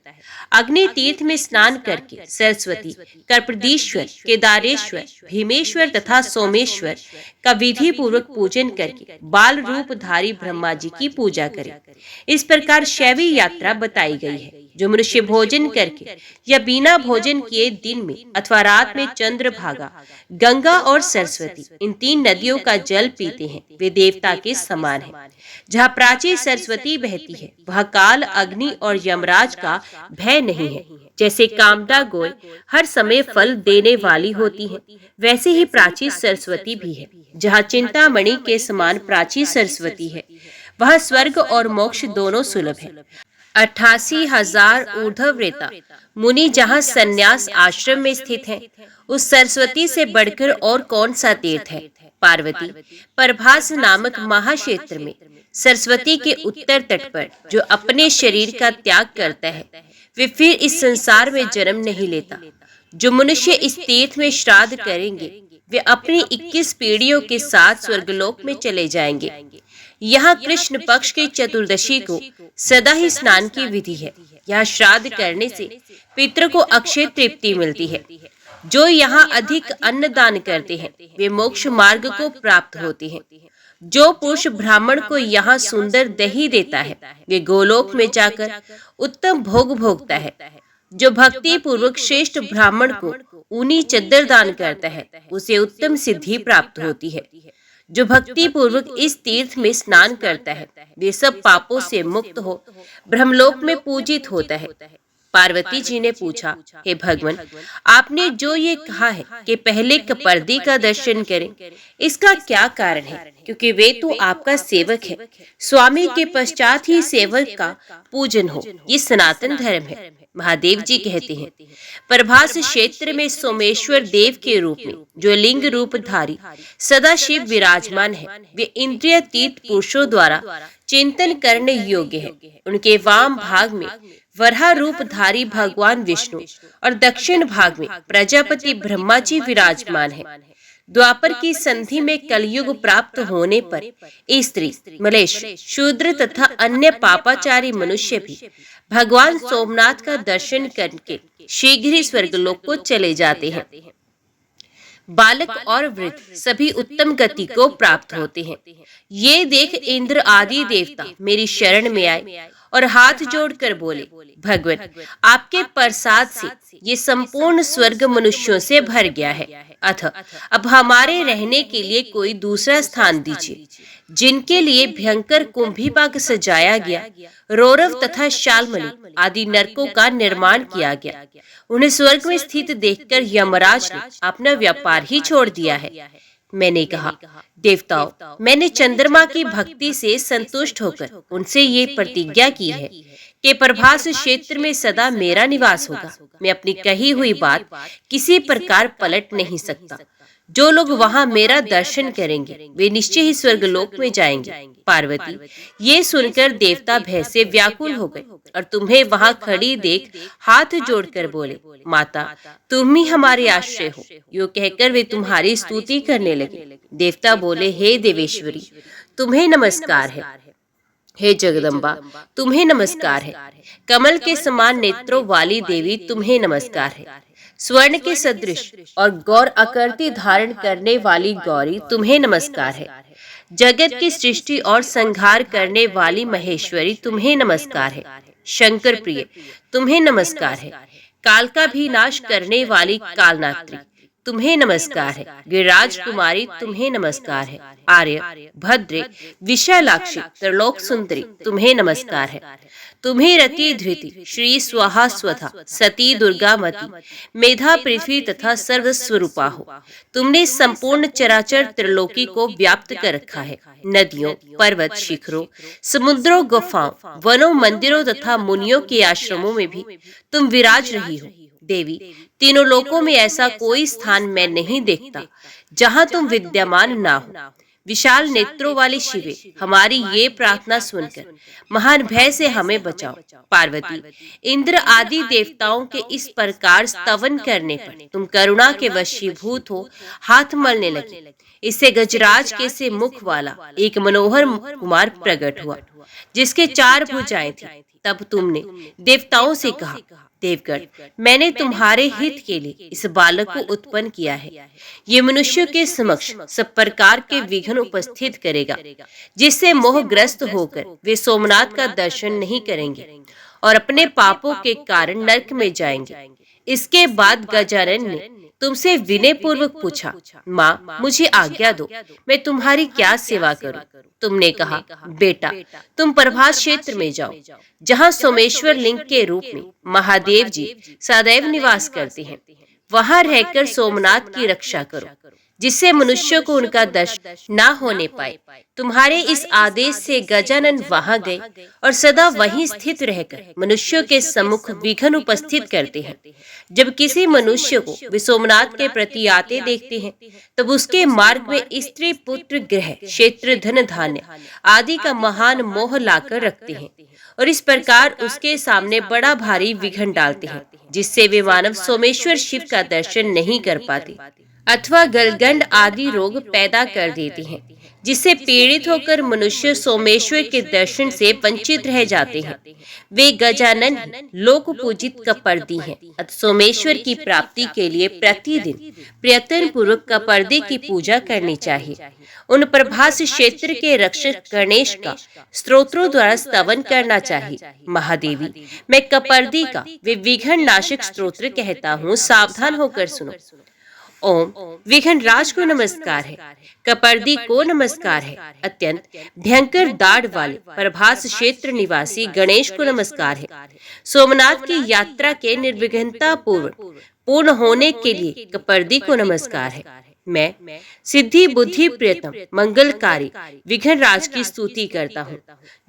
अग्नि तीर्थ में स्नान करके सरस्वती, कर्पदीश्वर, केदारेश्वर, भीमेश्वर तथा सोमेश्वर का विधि पूर्वक पूजन करके बाल रूपधारी ब्रह्मा जी की पूजा करें। इस प्रकार शैवी यात्रा बताई गई है। जो मनुष्य भोजन करके या बिना भोजन किए दिन में अथवा रात में चंद्रभागा, गंगा और सरस्वती इन तीन नदियों का जल पीते हैं वे देवता के समान हैं। जहाँ प्राची सरस्वती बहती है वहाँ काल, अग्नि और यमराज का भय नहीं है। जैसे कामदा गोय हर समय फल देने वाली होती है, वैसे ही प्राची सरस्वती भी है। जहाँ चिंतामणि के समान प्राची सरस्वती है वहाँ स्वर्ग और मोक्ष दोनों सुलभ है। 88,000 ऊर्ध्वरेता मुनि जहाँ संन्यास आश्रम में स्थित है, उस सरस्वती से बढ़कर और कौन सा तीर्थ है? पार्वती, प्रभास नामक महाक्षेत्र में सरस्वती के उत्तर तट पर जो अपने शरीर का त्याग करता है वे फिर इस संसार में जन्म नहीं लेता। जो मनुष्य इस तीर्थ में श्राद्ध करेंगे वे अपनी 21 पीढ़ियों के साथ स्वर्गलोक में चले जाएंगे। यहाँ कृष्ण पक्ष के चतुर्दशी को सदा ही स्नान की विधि है। यहाँ श्राद्ध करने से पितृ को अक्षय तृप्ति मिलती है। जो यहाँ अधिक अन्न दान करते हैं वे मोक्ष मार्ग को प्राप्त होते हैं। जो पुरुष ब्राह्मण को यहाँ सुंदर दही देता है वे गोलोक में जाकर उत्तम भोग भोगता है। जो भक्ति पूर्वक श्रेष्ठ ब्राह्मण को ऊनी चद्दर दान करता है उसे उत्तम सिद्धि प्राप्त होती है। जो भक्ति पूर्वक इस तीर्थ में स्नान करता है वे सब पापों से मुक्त हो ब्रह्मलोक में पूजित होता है। पार्वती जी ने पूछा, हे भगवान, आपने जो ये कहा है कि पहले कपर्दी का दर्शन करें, इसका क्या कारण है? क्योंकि वे तो आपका सेवक है। स्वामी के पश्चात ही सेवक का पूजन हो, ये सनातन धर्म है। महादेव जी कहते हैं, प्रभास क्षेत्र में सोमेश्वर देव के रूप में जो लिंग रूपधारी सदा शिव विराजमान है वे इंद्रियातीत पुरुषों द्वारा चिंतन करने योग्य है। उनके वाम भाग में वराह रूपधारी भगवान विष्णु और दक्षिण भाग में प्रजापति ब्रह्मा जी विराजमान है। द्वापर की संधि में कलयुग प्राप्त होने पर स्त्री, मलेश, शूद्र तथा अन्य पापाचारी मनुष्य भी भगवान सोमनाथ का दर्शन करके शीघ्र ही स्वर्गलोक को चले जाते हैं। बालक और वृद्ध सभी उत्तम गति को प्राप्त होते हैं। ये देख इंद्र आदि देवता मेरी शरण में आए और हाथ जोड़कर बोले, भगवान, आपके प्रसाद से ये संपूर्ण स्वर्ग मनुष्यों से भर गया है। अतः अब हमारे रहने के लिए कोई दूसरा स्थान दीजिए। जिनके लिए भयंकर कुंभीपाक सजाया गया, रौरव तथा शाल्मली आदि नरकों का निर्माण किया गया, उन्हें स्वर्ग में स्थित देखकर यमराज ने अपना व्यापार ही छोड़ दिया है। मैंने कहा, देवताओं, मैंने चंद्रमा की भक्ति से संतुष्ट होकर उनसे ये प्रतिज्ञा की है कि प्रभास क्षेत्र में सदा मेरा निवास होगा। मैं अपनी कही हुई बात किसी प्रकार पलट नहीं सकता। जो लोग वहाँ मेरा दर्शन करेंगे वे निश्चय ही स्वर्गलोक में जाएंगे। पार्वती, ये सुनकर देवता भय से व्याकुल हो गए और तुम्हें वहाँ खड़ी देख हाथ जोड़कर बोले, माता, तुम ही हमारे आश्रय हो। यो कहकर वे तुम्हारी स्तुति करने लगे। देवता बोले, हे देवेश्वरी, तुम्हें नमस्कार है। हे जगदम्बा, तुम्हें नमस्कार है। कमल के समान नेत्रों वाली देवी, तुम्हें नमस्कार है। स्वर्ण के सदृश और गौर आकृति धारण करने वाली गौरी, तुम्हें नमस्कार है। जगत की सृष्टि और संहार करने वाली महेश्वरी, तुम्हें नमस्कार है। शंकर प्रिय, तुम्हें नमस्कार है। काल का भी नाश करने वाली कालनात्री, तुम्हें नमस्कार है। गिरिराज कुमारी तुम्हें नमस्कार है। आर्य, भद्रे, विशालाक्षी, त्रिलोक सुंदरी तुम्हें नमस्कार है। तुम्हें रति धृति, श्री स्वाहा स्वधा, सती दुर्गा मती, मेधा पृथ्वी तथा सर्व स्वरूपा हो। तुमने संपूर्ण चराचर त्रिलोकी को व्याप्त कर रखा है। नदियों, पर्वत शिखरों, समुद्रों, गुफाओं, वनों, मंदिरों तथा मुनियों के आश्रमों में भी तुम विराज रही हो। देवी, तीनों लोकों में ऐसा कोई स्थान मैं नहीं देखता जहां तुम विद्यमान ना हो। विशाल नेत्रों वाली शिवे, हमारी ये प्रार्थना सुनकर महान भय से हमें बचाओ। पार्वती, इंद्र आदि देवताओं के इस प्रकार स्तवन करने पर तुम करुणा के वशीभूत हो हाथ मलने लगी। इससे गजराज के से मुख वाला एक मनोहर कुमार प्रकट हुआ, जिसके 4 भुजाएं थी। तब तुमने देवताओं से कहा, देवगण, मैंने तुम्हारे हित के लिए इस बालक को उत्पन्न किया है। ये मनुष्यों के समक्ष सब प्रकार के विघ्न उपस्थित करेगा, जिससे मोहग्रस्त होकर वे सोमनाथ का दर्शन नहीं करेंगे और अपने पापों के कारण नरक में जाएंगे। इसके बाद गजानन ने तुमसे विनय पूर्वक पूछा, माँ, मुझे आज्ञा दो, मैं तुम्हारी क्या सेवा करूं? तुमने कहा, बेटा, तुम प्रभास क्षेत्र में जाओ, जहां सोमेश्वर लिंग के रूप में महादेव जी सदैव निवास करते हैं। वहां रहकर सोमनाथ की रक्षा करो, जिससे मनुष्यों को उनका दर्शन ना होने पाए। तुम्हारे इस आदेश से गजानन वहां गए और सदा वहीं स्थित रहकर मनुष्यों के सम्मुख विघ्न उपस्थित करते हैं। जब किसी मनुष्य को वे सोमनाथ के प्रति आते देखते हैं, तब उसके मार्ग में स्त्री, पुत्र, गृह, क्षेत्र, धन, धान्य आदि का महान मोह लाकर रखते हैं और इस प्रकार उसके सामने बड़ा भारी विघ्न डालते हैं, जिससे वे मानव सोमेश्वर शिव का दर्शन नहीं कर पाते अथवा गलगंड आदि रोग पैदा कर देती हैं, जिससे पीड़ित होकर मनुष्य सोमेश्वर के दर्शन से वंचित रह जाते हैं। वे गजानन लोक पूजित कपर्दी हैं। अतः सोमेश्वर की प्राप्ति के लिए प्रतिदिन प्रयत्न पूर्वक कपर्दी की पूजा करनी चाहिए। उन प्रभास क्षेत्र के रक्षक गणेश का स्तोत्रों द्वारा स्तवन करना चाहिए। महादेवी, मैं कपर्दी का वे विघ्न नाशक स्तोत्र कहता हूँ, सावधान होकर सुनो। ओम, विघ्न राज को नमस्कार है। कपर्दी को नमस्कार है। अत्यंत भयंकर दाढ़ वाले प्रभास क्षेत्र निवासी गणेश को नमस्कार है। सोमनाथ की यात्रा के निर्विघ्नता पूर्ण होने के लिए कपर्दी को नमस्कार है। मैं सिद्धि बुद्धि प्रियतम मंगलकारी विघ्न राज की स्तुति करता हूँ,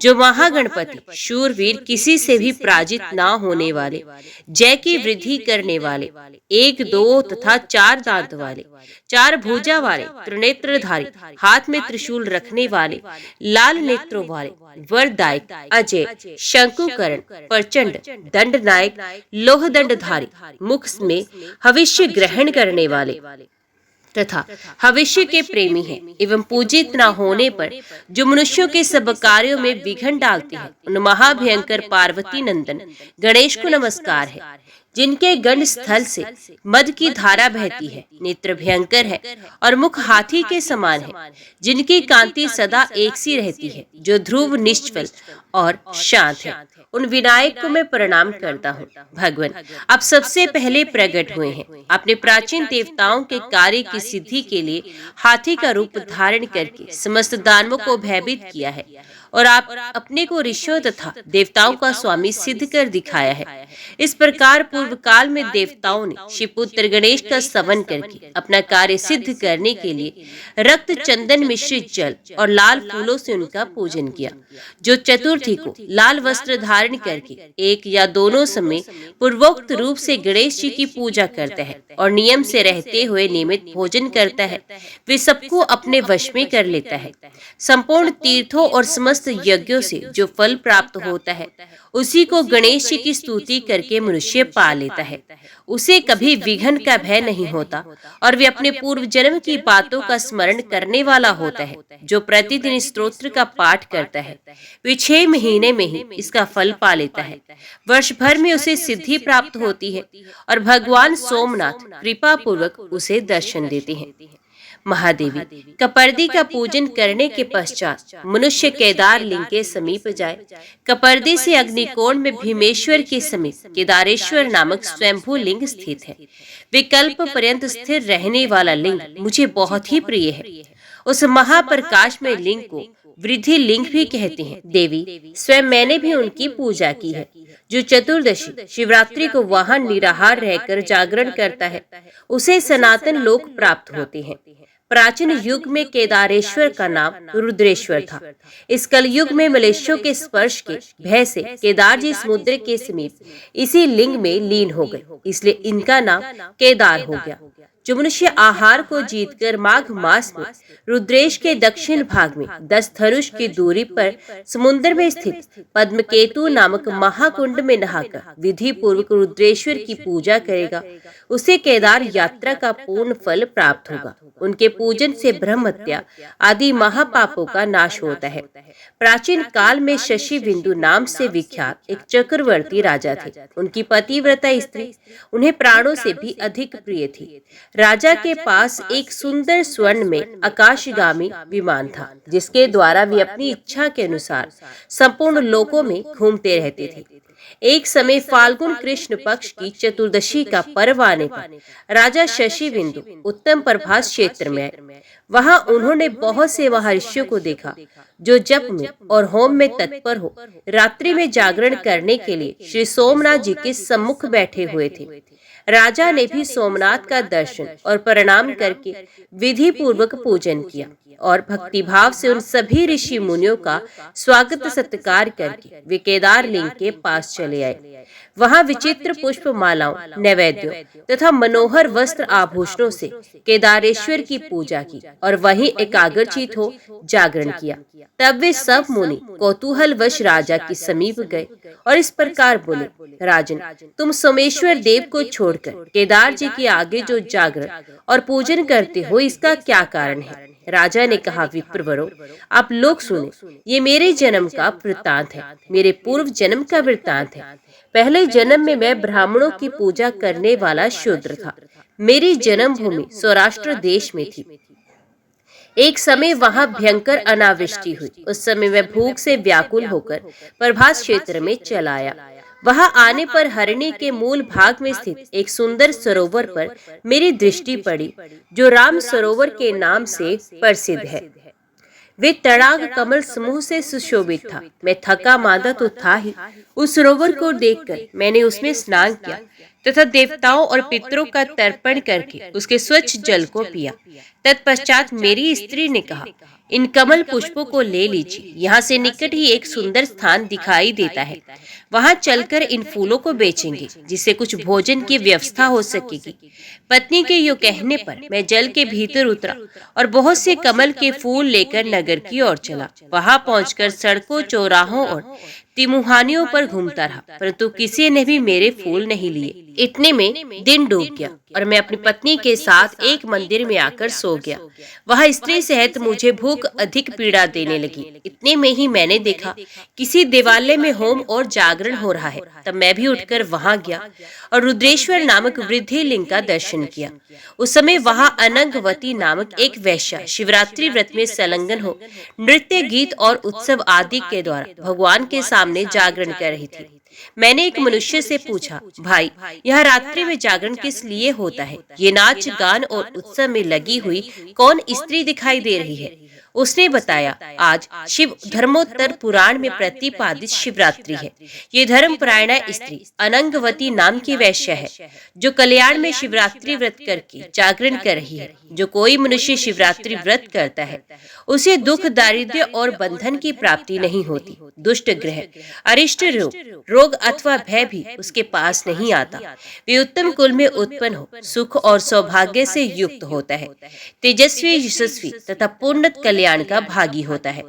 जो महागणपति शूरवीर, किसी से भी पराजित ना होने वाले, जय की वृद्धि करने वाले, 1, 2 तथा 4 दांत वाले, 4 भुजा वाले, त्रिनेत्रधारी, हाथ में त्रिशूल रखने वाले, लाल नेत्रों वाले, वरदायक, अजय, शंकुकरण, प्रचंड, दंडनायक, लोह दंडधारी, मुख में हविष्य ग्रहण करने वाले तथा भविष्य के प्रेमी हैं एवं पूजित न होने पर जो मनुष्यों के सब कार्यों में विघ्न डालते हैं, उन महाभयंकर पार्वती नंदन गणेश को नमस्कार है, जिनके गंड स्थल से मद की धारा बहती है, नेत्र भयंकर है और मुख हाथी के समान है, जिनकी कांति सदा एक सी रहती है, जो ध्रुव निश्चल और शांत है। उन विनायक को मैं प्रणाम करता हूँ। भगवान, आप सबसे पहले प्रकट हुए हैं। आपने प्राचीन देवताओं के कार्य की सिद्धि के लिए हाथी का रूप धारण करके समस्त दानवों को भयभीत किया है और आप अपने को ऋषियों तथा देवताओं का स्वामी सिद्ध कर दिखाया है। इस प्रकार पूर्व काल में देवताओं ने शिवपुत्र गणेश का स्तवन करके अपना कार्य सिद्ध करने के लिए रक्त, चंदन मिश्रित जल और लाल फूलों से उनका पूजन किया। जो चतुर्थी को लाल वस्त्र धारण करके एक या दोनों समय पूर्वोक्त रूप से गणेश जी की पूजा करता है और नियम से रहते हुए नियमित भोजन करता है, वे सबको अपने वश में कर लेता है। संपूर्ण तीर्थों और समस्त यज्ञों से जो फल प्राप्त होता है, उसी को गणेश जी की स्तुति करके मनुष्य पा लेता है। उसे कभी विघ्न का भय नहीं होता और वे अपने पूर्व जन्म की बातों का स्मरण करने वाला होता है। जो प्रतिदिन स्तोत्र का पाठ करता है, वे 6 महीने में ही इसका फल पा लेता है। वर्ष भर में उसे सिद्धि प्राप्त होती है और भगवान सोमनाथ कृपा पूर्वक उसे दर्शन देते हैं। महादेवी, कपर्दी का पूजन करने के पश्चात मनुष्य केदार लिंग के समीप जाए। कपर्दी से अग्निकोण में भीमेश्वर के समीप केदारेश्वर नामक स्वयंभू लिंग स्थित है। विकल्प पर्यंत स्थिर रहने वाला लिंग मुझे बहुत ही प्रिय है। उस महाप्रकाश में लिंग को वृद्धि लिंग भी कहते हैं। देवी, स्वयं मैंने भी उनकी पूजा की है। जो चतुर्दशी शिवरात्रि को वहां निराहार रहकर जागरण करता है, उसे सनातन लोक प्राप्त होते हैं। प्राचीन युग में केदारेश्वर का नाम रुद्रेश्वर था। इस कलयुग में मलेच्छों के स्पर्श के भय से केदार जी समुद्र के समीप इसी लिंग में लीन हो गए, इसलिए इनका नाम केदार हो गया। जो मनुष्य आहार को जीतकर माघ मास में रुद्रेश के दक्षिण भाग में 10 धनुष की दूरी पर समुद्र में स्थित पद्मकेतु नामक महाकुंड में नहाकर विधि पूर्वक रुद्रेश्वर की पूजा करेगा, उसे केदार यात्रा का पूर्ण फल प्राप्त होगा। उनके पूजन से ब्रह्म हत्या आदि महापापों का नाश होता है। प्राचीन काल में शशि बिंदु नाम से विख्यात एक चक्रवर्ती राजा थे। उनकी पतिव्रता स्त्री उन्हें प्राणों से भी अधिक प्रिय थी। राजा के पास एक सुंदर स्वर्ण में आकाशगामी विमान था, जिसके द्वारा वे अपनी इच्छा के अनुसार संपूर्ण लोकों में घूमते रहते थे। एक समय फाल्गुन कृष्ण पक्ष की चतुर्दशी का पर्व आने पर राजा शशि बिंदु उत्तम प्रभास क्षेत्र में आए। वहां उन्होंने बहुत से महर्षियों को देखा जो जप में और होम में तत्पर हो रात्रि में जागरण करने के लिए श्री सोमनाथ जी के सम्मुख बैठे हुए थे। राजा ने भी सोमनाथ का दर्शन और प्रणाम करके विधि पूर्वक पूजन किया और भक्ति भाव से उन सभी ऋषि मुनियों का स्वागत सत्कार करके वे केदार लिंग के पास चले आए। वहां विचित्र पुष्प मालाओं, नैवेद्यों तथा मनोहर वस्त्र आभूषणों से केदारेश्वर की पूजा की और वहीं एकाग्रचित हो जागरण किया। तब वे सब मुनि कौतूहलवश राजा के समीप गए और इस प्रकार बोले, राजन, तुम सोमेश्वर देव को छोड़कर केदार जी के आगे जो जागरण और पूजन करते हो, इसका क्या कारण है? राजा ने कहा, विप्रवरों, आप लोग सुने, ये मेरे जन्म का वृत्तांत है, मेरे पूर्व जन्म का वृत्तांत है। पहले जन्म में मैं ब्राह्मणों की पूजा करने वाला शूद्र था। मेरी जन्मभूमि सौराष्ट्र देश में थी। एक समय वहां भयंकर अनावृष्टि हुई। उस समय मैं भूख से व्याकुल होकर प्रभास क्षेत्र में चला आया। वहां आने पर हरणी के मूल भाग में स्थित एक सुंदर सरोवर पर मेरी दृष्टि पड़ी, जो राम सरोवर के नाम से प्रसिद्ध है। वे तड़ाग कमल समूह से सुशोभित था। मैं थका मांदा तो था ही। उस सरोवर को देखकर मैंने उसमें स्नान किया तथा देवताओं और पितरों का तर्पण करके उसके स्वच्छ जल को पिया। तत्पश्चात मेरी स्त्री ने कहा, इन कमल पुष्पों को ले लीजिए, यहाँ से निकट ही एक सुंदर स्थान दिखाई देता है, वहां चलकर इन फूलों को बेचेंगे, जिससे कुछ भोजन की व्यवस्था हो सकेगी। पत्नी के यो कहने पर मैं जल के भीतर उतरा और बहुत से कमल के फूल लेकर नगर की ओर चला। वहां पहुंचकर सड़कों, चौराहों और तिमुहानियों पर घूमता रहा, परंतु किसी ने भी मेरे फूल नहीं लिए। इतने में दिन डूब गया और मैं अपनी पत्नी के साथ एक मंदिर में आकर सो गया। वह स्त्री सहित मुझे भूख अधिक पीड़ा देने लगी। इतने में ही मैंने देखा किसी देवालय में होम और जागरण हो रहा है। तब मैं भी उठकर वहां गया और रुद्रेश्वर नामक वृद्धि लिंग का दर्शन किया। उस समय वहां अनंगवती नामक एक वैश्या शिवरात्रि व्रत में संलग्न हो नृत्य, गीत और उत्सव आदि के द्वारा भगवान के सामने जागरण कर रही थी। मैंने एक मनुष्य से पूछा, भाई, यह रात्रि में जागरण किस लिए होता है? ये नाच गान और उत्सव में लगी हुई कौन स्त्री दिखाई दे रही है? उसने बताया, आज शिव धर्मोत्तर पुराण में प्रतिपादित शिवरात्रि है। ये धर्मपरायणा स्त्री अनंगवती नाम की वैश्या है, जो कल्याण में शिवरात्रि व्रत करके जागरण कर रही है। जो कोई मनुष्य शिवरात्रि व्रत करता है, उसे दुख, दारिद्र्य और बंधन की प्राप्ति नहीं होती। दुष्ट ग्रह, अरिष्ट रोग अथवा भय भी उसके पास नहीं आता। वे उत्तम कुल में उत्पन्न हो सुख और सौभाग्य से युक्त होता है। तेजस्वी, यशस्वी तथा पूर्णत कल्याण का भागी होता है।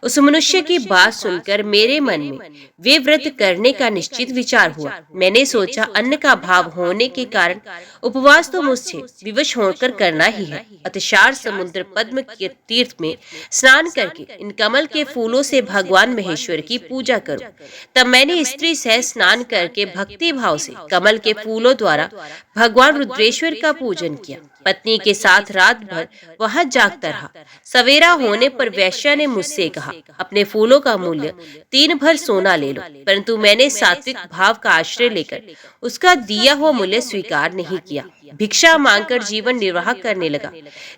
उस मनुष्य की बात सुनकर मेरे मन में वे व्रत करने का निश्चित विचार हुआ। मैंने सोचा अन्न का भाव होने के कारण उपवास तो मुझसे विवश होकर करना ही है। अतिशार समुद्र पद्म के तीर्थ में स्नान करके इन कमल के फूलों से भगवान महेश्वर की पूजा करूं। तब मैंने स्त्री सह स्नान करके भक्ति भाव से कमल के फूलों द्वारा भगवान रुद्रेश्वर का पूजन किया। पत्नी के साथ रात भर वहां जागता रहा। सवेरा होने पर वैश्या ने मुझसे कहा, अपने फूलों का मूल्य 3 भर सोना ले लो, परंतु मैंने सात्विक भाव का आश्रय लेकर उसका दिया हुआ मूल्य स्वीकार नहीं किया। भिक्षा मांगकर जीवन निर्वाह करने लगा।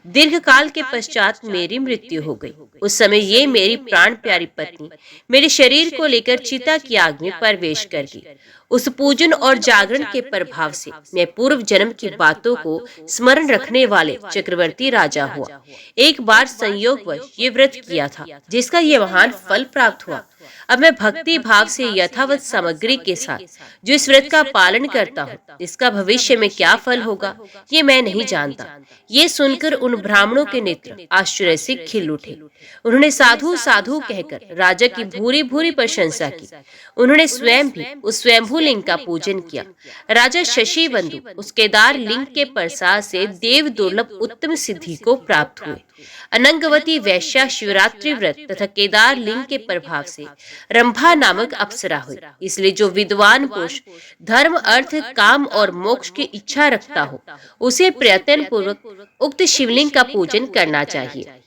दीर्घ काल के पश्चात मेरी मृत्यु हो गई। उस समय ये मेरी प्राण प्यारी पत्नी मेरे शरीर को लेकर चिता की आग में प्रवेश कर गई। उस पूजन और जागरण के प्रभाव से मैं पूर्व जन्म की बातों को स्मरण रखने वाले चक्रवर्ती राजा हुआ। एक बार संयोगवश ये व्रत किया था, जिसका ये महान फल प्राप्त हुआ। अब मैं भक्ति भाव से यथावत सामग्री के साथ जो इस व्रत का पालन करता हूँ, इसका भविष्य में क्या फल होगा ये मैं नहीं जानता। ये सुनकर उन ब्राह्मणों के नेत्र आश्चर्य से खिल उठे। उन्होंने साधु साधु कहकर राजा की भूरी भूरी प्रशंसा की। उन्होंने स्वयं भी उस स्वयंभू लिंग का पूजन किया। राजा शशि बंधु उस केदार लिंग के प्रसाद से देव दुर्लभ उत्तम सिद्धि को प्राप्त हुए। अनंगवती वैश्या शिवरात्रि व्रत तथा केदार लिंग के प्रभाव से रंभा नामक अप्सरा हुई। इसलिए जो विद्वान पुरुष धर्म अर्थ काम और मोक्ष की इच्छा रखता हो, उसे प्रयत्न पूर्वक उक्त शिवलिंग का पूजन करना चाहिए।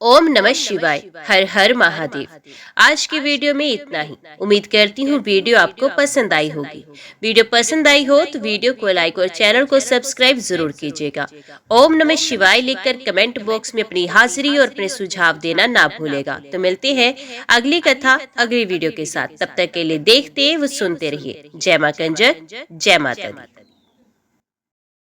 ओम नमः शिवाय। हर हर महादेव। आज की वीडियो में इतना ही। उम्मीद करती हूँ वीडियो आपको पसंद आई होगी। वीडियो पसंद आई हो तो वीडियो को लाइक और चैनल को सब्सक्राइब जरूर कीजिएगा। ओम नमः शिवाय लिखकर कमेंट बॉक्स में अपनी हाजिरी और अपने सुझाव देना ना भूलेगा। तो मिलते हैं अगली कथा अगली वीडियो के साथ। तब तक के लिए देखते व सुनते रहिए। जय मां कंजक, जय माता दी।